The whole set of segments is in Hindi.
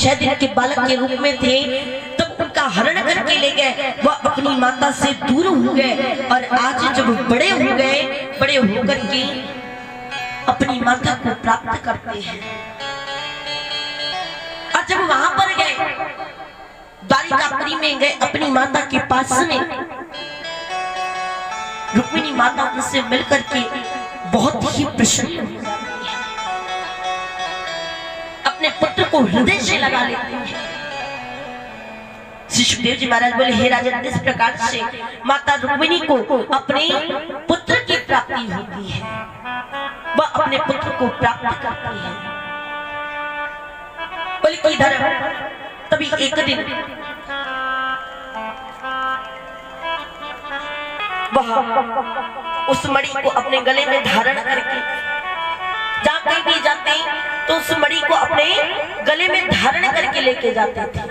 6 दिन के बालक के रूप में थे, तब उनका हरण करके ले गए, वह अपनी माता से दूर हो गए। और आज जब बड़े हो गए, बड़े होकर के अपनी माता को प्राप्त करते हैं। और जब वहां पर गए, द्वारिकापुरी में गए अपनी माता के पास में, रुक्मिणी माता उनसे मिलकर के बहुत ही प्रसन्न हो जाती है, अपने पुत्र को हृदय से लगा लेती है। श्री सुखदेव जी महाराज बोले, हे राजन, इस प्रकार से माता रुक्मिणी को अपने पुत्र की प्राप्ति होती है, वह अपने पुत्र को प्राप्त करती है। बोले कोई धर्म। तभी एक दिन वह उस मणि को अपने गले में धारण करके जहाँ कहीं भी जाते तो उस मणि को अपने गले में धारण करके लेके जाते थे।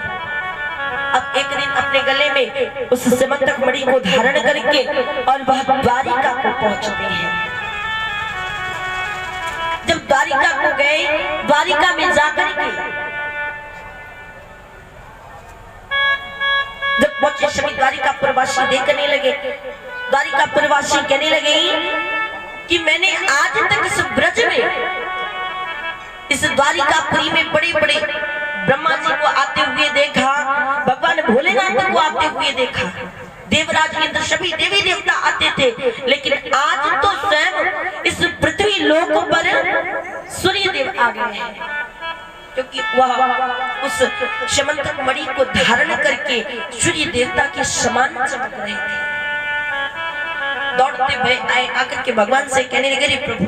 अब एक दिन अपने गले में उस सिमंतक मणि को धारण करके और वह द्वारिका को पहुंचते हैं। जब द्वारिका को गए, द्वारिका में जाकर के जब पहुंचे, सभी द्वारिकापुरवासी देखने लगे। द्वारिकापुरवासी कहने लगे कि मैंने आज तक इस ब्रज में, इस द्वारिकापुरी में बड़े बड़े ब्रह्मा जी को आते हुए देखा, भगवान भोलेनाथ को आते हुए देखा, देवराज इंद्र सभी देवी देवता आते थे, लेकिन आज तो स्वयं इस पृथ्वी लोक पर सूर्य देव आ गए हैं, क्योंकि वह उस समंतक मणि को धारण करके सूर्य देवता के समान चमक रहे थे। दौड़ते हुए आए, आकर के भगवान से कहने लगे, रे प्रभु,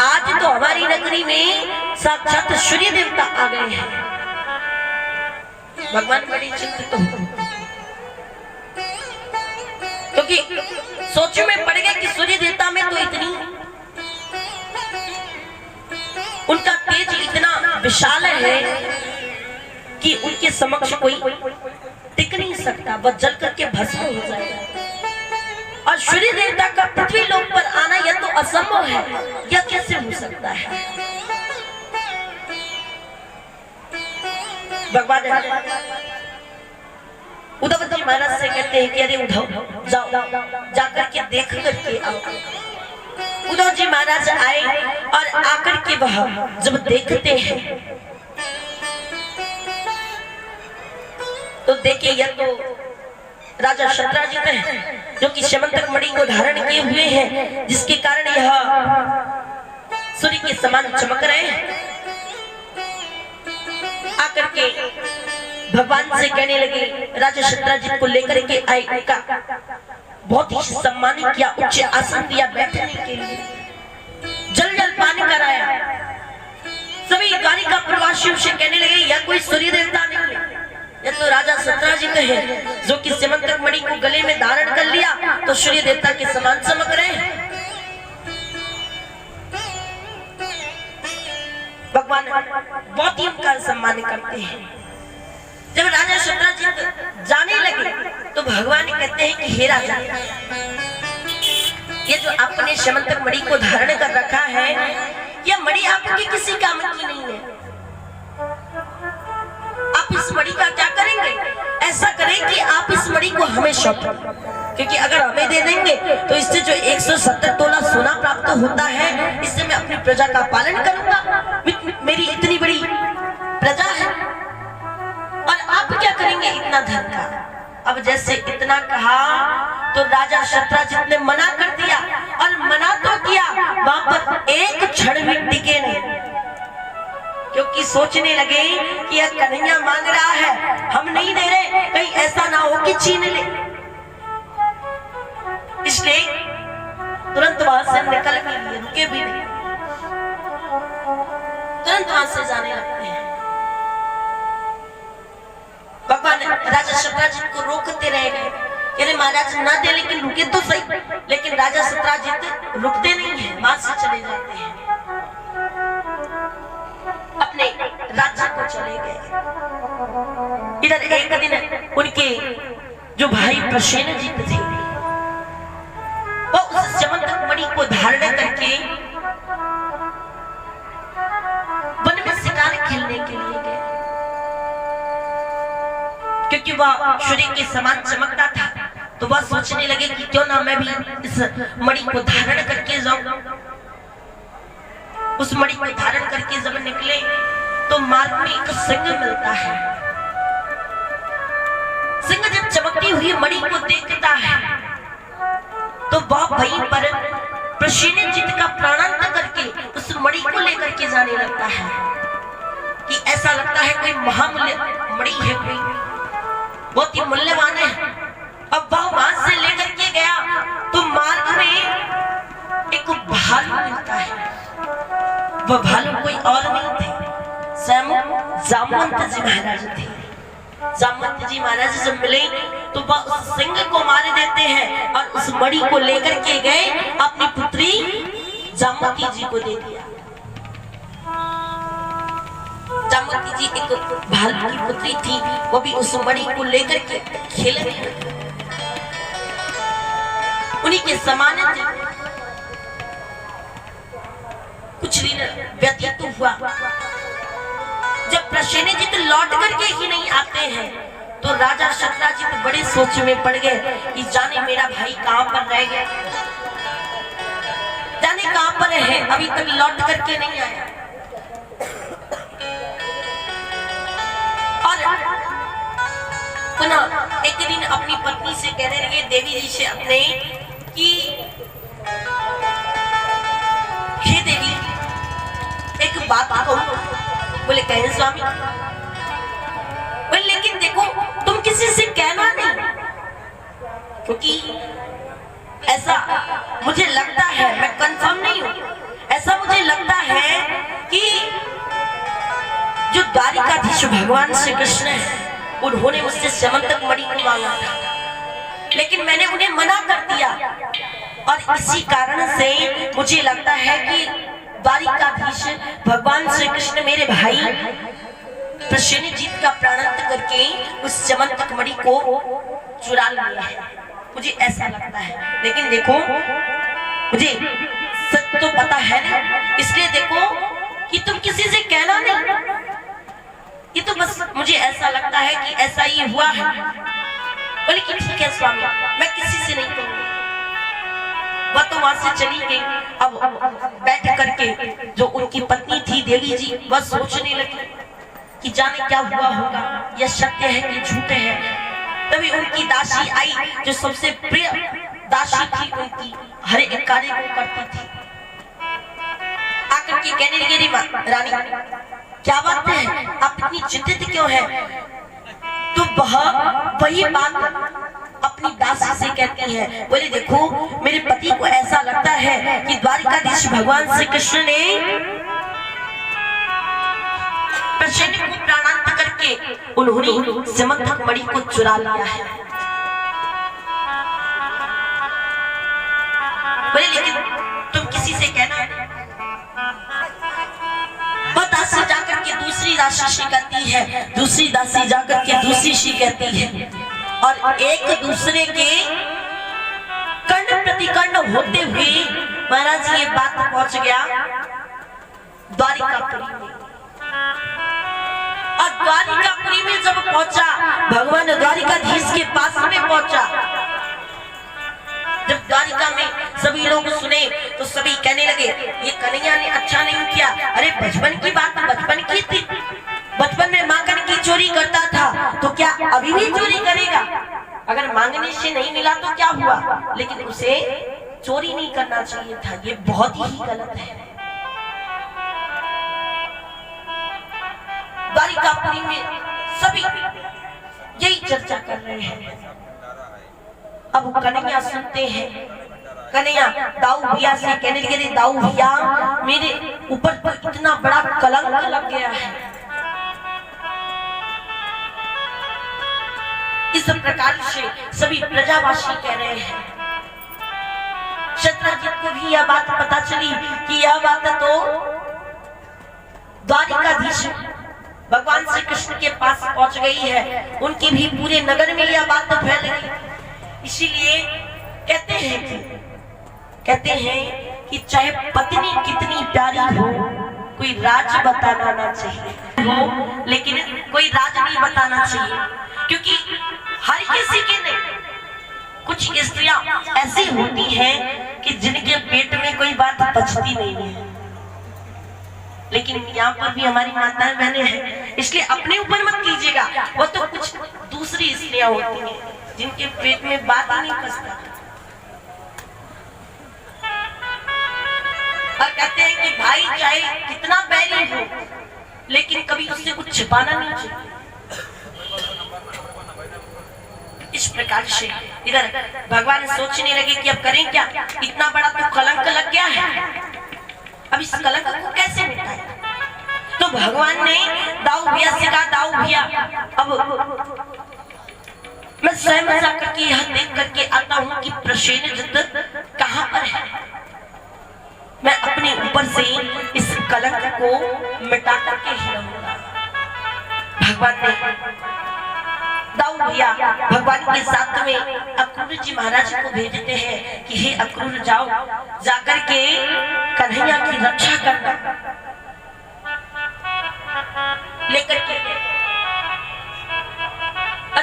आज तो हमारी नगरी में साक्षात सूर्य देवता आ गए हैं। भगवान बड़ी चिंतित हो, क्योंकि सोच में पड़ गए कि सूर्य देवता में तो इतनी, उनका तेज इतना विशाल है कि उनके समक्ष कोई टिक नहीं सकता, वह जल करके भस्म हो जाएगा। और सूर्य देवता का पृथ्वी लोक पर आना यह तो असंभव है, यह कैसे हो सकता है। भगवान उद्धव जी महाराज से कहते हैं कि अरे उद्धव, जाओ जाकर के देख करके आओ। उद्धव जी महाराज आए और आकर के वह जब देखते हैं तो देखिए, यह तो राजा शतराजित है जो कि समंतक मणि को धारण किए हुए हैं, जिसके कारण यह सूर्य के समान चमक रहे हैं। आकर के भगवान से कहने लगे, राजा शतराजित को लेकर के आए, उनका बहुत ही सम्मान किया, उच्च आसन दिया बैठने के लिए, जल जल पानी कराया। सभी द्वारिका प्रवासियों से कहने लगे, यह कोई सूर्य देवता नहीं है, यह तो राजा शतराजित है जो कि समंतक मणि को गले में धारण कर लिया तो सूर्य देवता के समान चमक रहे हैं। भगवान बहुत ही उनका सम्मान करते हैं। जब राजा शतराजित जाने लगे तो भगवान कहते हैं कि हे राजा, ये जो आपने समंतक मणि को धारण कर रखा है, यह मणि आपके किसी काम की नहीं है। आप इस मणि का क्या करेंगे? ऐसा करें कि आप इस मणि को हमें सौंपें, क्योंकि अगर हमें दे देंगे तो इससे जो 170 तोला सोना प्राप्त होता है, इससे मैं अपनी प्रजा का पालन करूंगा। मेरी इतनी बड़ी प्रजा है और आप क्या करेंगे इतना धन का। अब जैसे इतना कहा तो राजा शतराजित ने मना कर दिया, और मना तो किया, वहां पर एक क्षण भी टिके नहीं, क्योंकि सोचने लगे कि यह कन्हैया मांग रहा है, हम नहीं दे रहे, कहीं ऐसा ना हो कि छीन ले। इसलिए तुरंत वहां से निकल के लिए रुके भी नहीं, तुरंत वहां से जाने लगते हैं। भगवान राजा शतराजित को रोकते रह गए, अरे महाराज ना दे, लेकिन रुके तो सही। लेकिन राजा शतराजित रुकते नहीं है, वहां से चले जाते हैं, अपने राज्य को चले गए। इधर एक दिन उनके जो भाई प्रसेनजीत थे, वो उस समंतक मणि को धारण करके वन में शिकार खेलने के लिए गए। क्योंकि वह सूर्य के समान चमकता था। तो वह सोचने लगे कि क्यों ना मैं भी इस मणि को धारण करके जाऊं। उस मणि को धारण करके जब निकले तो मार्ग में एक सिंह मिलता है। सिंह जब चमकती हुई मणि को देखता है तो वह वहीं पर प्रसेनजीत का प्राणांत करके उस मणि को लेकर के जाने लगता है कि ऐसा लगता है कोई महामूल्य मणि है, कोई बहुत ही मूल्यवान है। अब वह वहां से लेकर के गया तो मार्ग में एक भालू मिलता है। वह भालू कोई और नहीं थे, जामवंत जी महाराज थे। जामवंत जी महाराज जब मिले तो वह उस सिंह को मार देते हैं और उस मणि को लेकर के गए, अपनी पुत्री जामवती जी को दे दिया। जामवती जी एक भालू की पुत्री थी, वो भी उस मणि को लेकर के खेलने उन्हीं के समान थे। कुछ दिन व्यतीत हुआ, जब प्रसेनजीत लौट करके ही नहीं आते हैं तो राजा शतराजित बड़े सोच में पड़ गए कि जाने मेरा भाई कहां पर रह गया, जाने कहां पर है, अभी तक लौट करके नहीं आया। और पुनः एक दिन अपनी पत्नी से कहने लगे, देवी जी से अपने कि हे देवी एक बात कहूं। बोले कहे स्वामी। बोले लेकिन देखो तुम किसी से कहना नहीं, क्योंकि ऐसा मुझे लगता है, मैं कंफर्म नहीं हूं, ऐसा मुझे लगता है कि जो द्वारिकाधीश भगवान श्री कृष्ण है उन्होंने मुझसे समंतक मणि को मांगा था, लेकिन मैंने उन्हें मना कर दिया और इसी कारण से मुझे लगता है कि द्वारिकाधीश भगवान श्री कृष्ण मेरे भाई प्रसेनजीत का प्राणांत करके उस समंतक मणि को चुरा लिया है, मुझे ऐसा लगता है। लेकिन देखो मुझे सच तो पता है ना, इसलिए देखो कि तुम किसी से कहना नहीं, ये तो बस मुझे ऐसा लगता है कि ऐसा ही हुआ है। बोले कि ठीक है स्वामी, मैं किसी से नहीं कहूंगी। वह तो वहां से चली गई। अब बैठ करके जो उनकी पत्नी थी देवी जी, वह सोचने लगी कि जाने क्या हुआ होगा, यह सत्य है कि झूठ है। तभी उनकी दासी आई जो सबसे प्रिय दासी थी, उनकी हर एक कार्य को करती थी। आकर के कहने लगी, रानी क्या बात है, आप इतनी चिंतित क्यों है? तो वही बात अपनी दासी से कहती है। बोले देखो मेरे पति को ऐसा लगता है कि द्वारिकाधीश भगवान श्री कृष्ण ने प्रसेन को प्राणांत करके उन्होंने समंतक मणि को चुरा लिया है। बोले लेकिन तुम किसी से कहना है। वह दासी जाकर के दूसरी दासी से कहती है, दूसरी दासी जाकर के दूसरी से कहती है, और एक दूसरे के कर्ण प्रतिकर्ण होते हुए महाराज ये बात पहुंच गया द्वारिकापुरी में। और द्वारिकापुरी में जब पहुंचा, भगवान द्वारिकाधीश के पास में पहुंचा। जब द्वारिका में सभी लोग सुने तो सभी कहने लगे ये कन्हैया ने अच्छा नहीं किया। अरे बचपन की बात बचपन की थी, बचपन में मांगने की चोरी करता था तो क्या अभी भी चोरी करेगा? अगर मांगने से नहीं मिला तो क्या हुआ, लेकिन उसे चोरी नहीं करना चाहिए था। ये बहुत ही गलत है। द्वारिकापुरी में सभी यही चर्चा कर रहे हैं। अब कन्हैया सुनते हैं, कन्हैया दाऊ भैया से कहने लगे, दाऊ भैया मेरे ऊपर तो इतना बड़ा कलंक लग गया है। इस प्रकार से सभी प्रजावासी कह रहे हैं। शतराजित को भी यह बात पता चली कि यह बात तो द्वारिकाधीश भगवान श्री कृष्ण के पास पहुंच गई है, उनके भी पूरे नगर में यह बात फैल गई। इसीलिए कहते हैं कि चाहे पत्नी कितनी प्यारी हो, कोई राज बताना ना चाहिए हो, लेकिन कोई राज नहीं बताना चाहिए, क्योंकि किसी की नहीं। कुछ स्त्रियां ऐसी होती हैं कि जिनके पेट में कोई बात पचती नहीं है, लेकिन यहाँ पर भी हमारी माताएं बहनें हैं, इसलिए अपने ऊपर मत कीजिएगा। वो तो कुछ दूसरी स्त्रियां होती हैं जिनके पेट में बात ही नहीं पचता और कहते हैं कि भाई चाहे कितना बैरी हो लेकिन कभी उससे कुछ छिपाना नहीं चाहिए। इस प्रकार से इधर भगवान सोचने लगे कि अब करें क्या, इतना बड़ा तो कलंक लग गया है, अब इस कलंक को कैसे मिटाएं। तो भगवान ने दाऊ भैया से कहा, दाऊ भैया अब मैं स्वयं जाकर के यह देख करके आता हूँ कि प्रसेनजित कहाँ पर है, मैं अपने ऊपर से इस कलंक को मिटा करके ही रहूंगा। भगवान ने दाऊ भैया भगवान के साथ में अक्रूर जी महाराज को भेजते हैं कि हे अक्रूर जाओ, जाकर के कन्हैया की रक्षा करना। लेकर के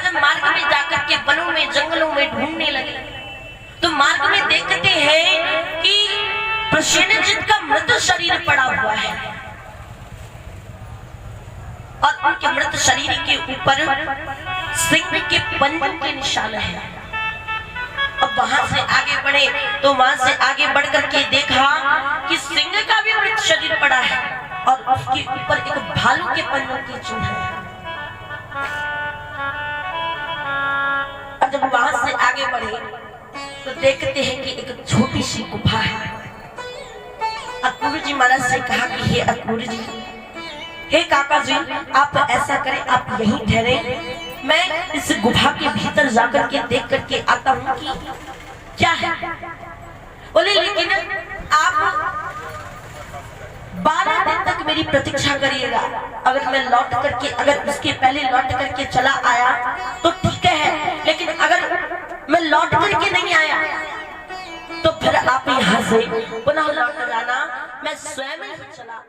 जब मार्ग में जाकर के वनों में जंगलों में ढूंढने लगे तो मार्ग में देखते हैं कि प्रसेनजित का मृत शरीर पड़ा हुआ है और उनके मृत शरीर के ऊपर सिंह के पंजों के निशान है। अब वहां से आगे बढ़े तो वहां से आगे बढ़ करके देखा कि सिंह का भी मृत शरीर पड़ा है और उसके ऊपर एक भालू के पंजों के चिन्ह है। और जब वहां से आगे बढ़े तो देखते हैं कि एक छोटी सी गुफा है। अक्रूर जी महाराज से कहा कि हे अक्रूर जी, हे काका जी, आप ऐसा करें, आप यहीं ठहरे, मैं इस गुफा के भीतर जाकर के देख करके आता हूँ कि क्या है। बोले लेकिन आप 12 दिन तक मेरी प्रतीक्षा करिएगा, अगर मैं लौट करके, अगर उसके पहले लौट करके चला आया तो ठीक है, लेकिन अगर मैं लौट करके नहीं आया तो फिर आप यहाँ से पुनः लौट जाना, मैं स्वयं ही चला